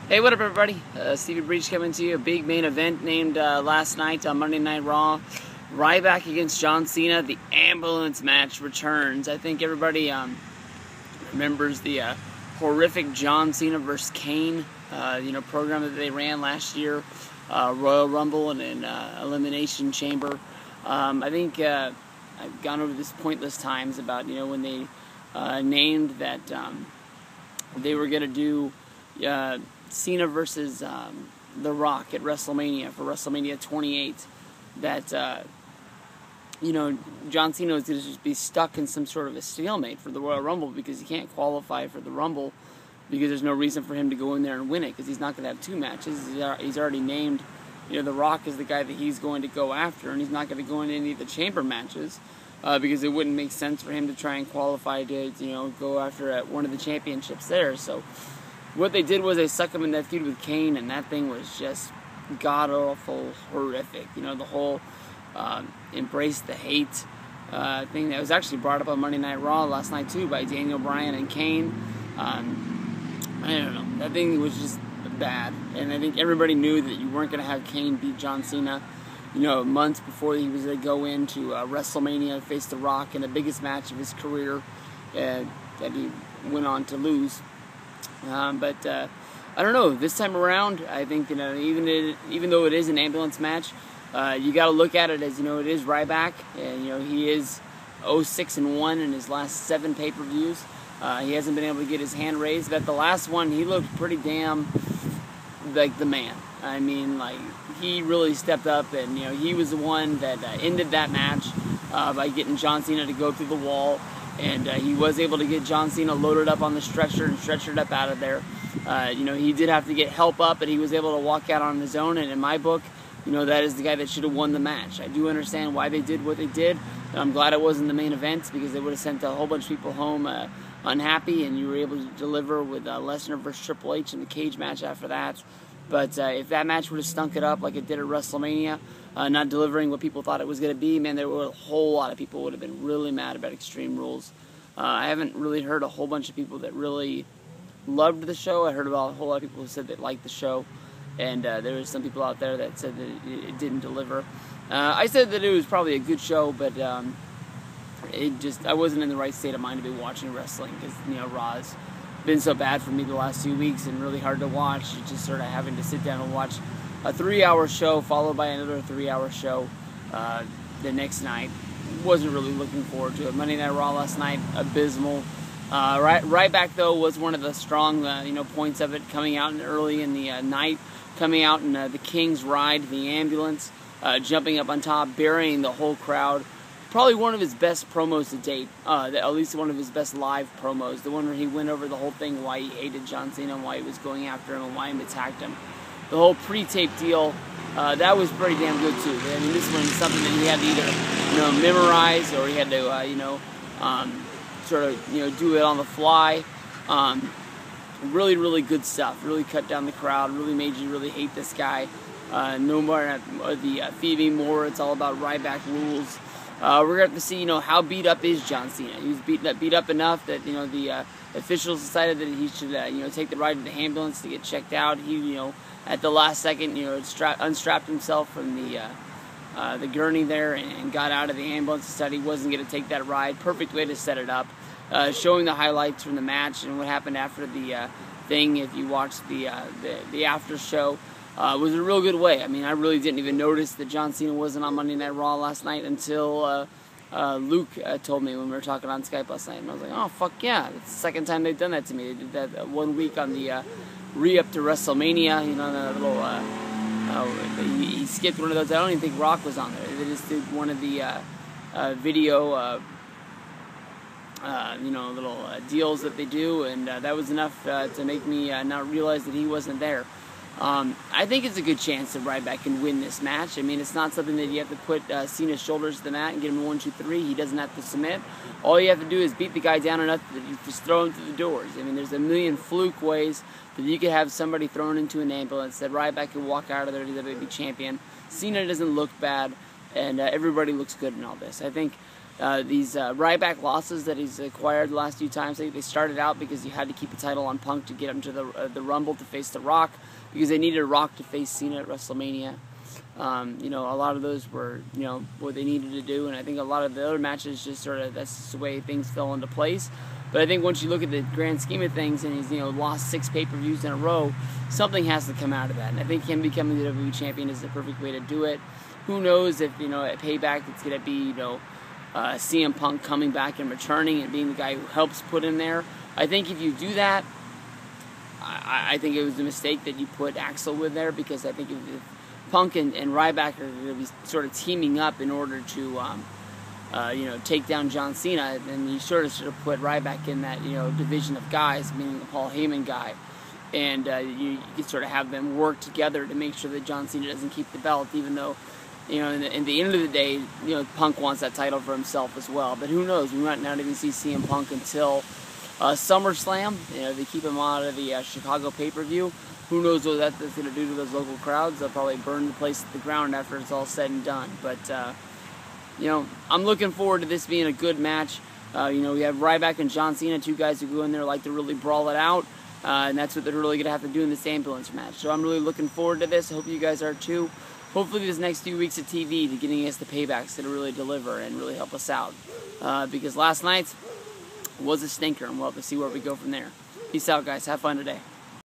Hey, what up, everybody? Stevie Breach coming to you. A big main event named last night on Monday Night Raw. Ryback against John Cena. The ambulance match returns. I think everybody remembers the horrific John Cena versus Kane program that they ran last year. Royal Rumble and an Elimination Chamber. I think I've gone over this pointless times about when they named that they were going to do Cena versus The Rock at WrestleMania for WrestleMania 28. That John Cena was going to just be stuck in some sort of a stalemate for the Royal Rumble because he can't qualify for the Rumble because there's no reason for him to go in there and win it because he's not going to have two matches. He's already named The Rock as the guy that he's going to go after, and he's not going to go into any of the chamber matches because it wouldn't make sense for him to try and qualify to go after one of the championships there. So what they did was they stuck him in that feud with Kane, and that thing was just god-awful, horrific. The whole embrace the hate thing that was actually brought up on Monday Night Raw last night, too, by Daniel Bryan and Kane. I don't know. That thing was just bad, and I think everybody knew that you weren't going to have Kane beat John Cena, months before he was going to go into WrestleMania and face The Rock in the biggest match of his career that he went on to lose. But I don't know. This time around, I think even though it is an ambulance match, you got to look at it as it is Ryback, and he is 0-6-1 in his last 7 pay-per-views. He hasn't been able to get his hand raised, but the last one he looked pretty damn like the man. I mean, like he really stepped up, and he was the one that ended that match by getting John Cena to go through the wall. And he was able to get John Cena loaded up on the stretcher and stretchered up out of there. He did have to get help up, but he was able to walk out on his own. And in my book, that is the guy that should have won the match. I do understand why they did what they did. And I'm glad it wasn't the main event because they would have sent a whole bunch of people home unhappy. And you were able to deliver with Lesnar versus Triple H in the cage match after that. But if that match would have stunk it up like it did at WrestleMania, not delivering what people thought it was going to be, man, there were a whole lot of people would have been really mad about Extreme Rules. I haven't really heard a whole bunch of people that really loved the show. I heard about a whole lot of people who said they liked the show, and there were some people out there that said that it didn't deliver. I said that it was probably a good show, but I wasn't in the right state of mind to be watching wrestling because Raw's been so bad for me the last 2 weeks and really hard to watch. Just sort of having to sit down and watch a 3-hour show followed by another 3-hour show the next night. Wasn't really looking forward to it. Monday Night Raw last night, abysmal. Ryback though was one of the strong points of it, coming out early in the night, coming out in the King's Ride, the ambulance, jumping up on top, burying the whole crowd. Probably one of his best promos to date, at least one of his best live promos. The one where he went over the whole thing, why he hated John Cena, and why he was going after him, and why he attacked him. The whole pre-tape deal, that was pretty damn good too. I mean, this one is something that he had to either memorize or he had to do it on the fly. Really, really good stuff. Really cut down the crowd. Really made you really hate this guy. No more the Phoebe more. It's all about Ryback rules. We're going to see, how beat up is John Cena. He was beat up enough that, the officials decided that he should, take the ride to the ambulance to get checked out. He, at the last second, unstrapped himself from the gurney there and got out of the ambulance. Decided he wasn't going to take that ride. Perfect way to set it up. Showing the highlights from the match and what happened after the thing. If you watched the after show. Was a real good way. I mean, I really didn't even notice that John Cena wasn't on Monday Night Raw last night until Luke told me when we were talking on Skype last night. And I was like, oh, fuck yeah. It's the second time they've done that to me. They did that 1 week on the re-up to WrestleMania. That little... he skipped one of those. I don't even think Rock was on there. They just did one of the video... little deals that they do. And that was enough to make me not realize that he wasn't there. I think it's a good chance that Ryback can win this match. I mean, it's not something that you have to put Cena's shoulders to the mat and get him 1, 2, 3. He doesn't have to submit. All you have to do is beat the guy down enough that you just throw him through the doors. I mean, there's a million fluke ways that you could have somebody thrown into an ambulance, that Ryback could walk out of there to the WWE champion. Cena doesn't look bad, and everybody looks good in all this. I think these Ryback losses that he's acquired the last few times, they started out because you had to keep the title on Punk to get him to the Rumble to face The Rock, because they needed Rock to face Cena at WrestleMania. You know, a lot of those were, you know, what they needed to do, and I think a lot of the other matches just sort of, that's just the way things fell into place. But I think once you look at the grand scheme of things, and he's, you know, lost 6 pay-per-views in a row, something has to come out of that. And I think him becoming the WWE champion is the perfect way to do it. Who knows if, you know, at Payback it's going to be, you know, CM Punk coming back and returning and being the guy who helps put him there. I think if you do that, I think it was a mistake that you put Axel with there, because I think if Punk and Ryback are going to be sort of teaming up in order to, you know, take down John Cena, then you sort of put Ryback in that, you know, division of guys, meaning the Paul Heyman guy, and you can sort of have them work together to make sure that John Cena doesn't keep the belt, even though, you know, in the end of the day, you know, Punk wants that title for himself as well. But who knows? We might not even see CM Punk until SummerSlam. You know, they keep him out of the Chicago pay-per-view. Who knows what that's going to do to those local crowds? They'll probably burn the place to the ground after it's all said and done. But, you know, I'm looking forward to this being a good match. You know, we have Ryback and John Cena, 2 guys who go in there like to really brawl it out. And that's what they're really going to have to do in this ambulance match. So I'm really looking forward to this. I hope you guys are too. Hopefully this next few weeks of TV to getting us the Paybacks to really deliver and really help us out. Because last night was a stinker, and we'll have to see where we go from there. Peace out, guys. Have fun today.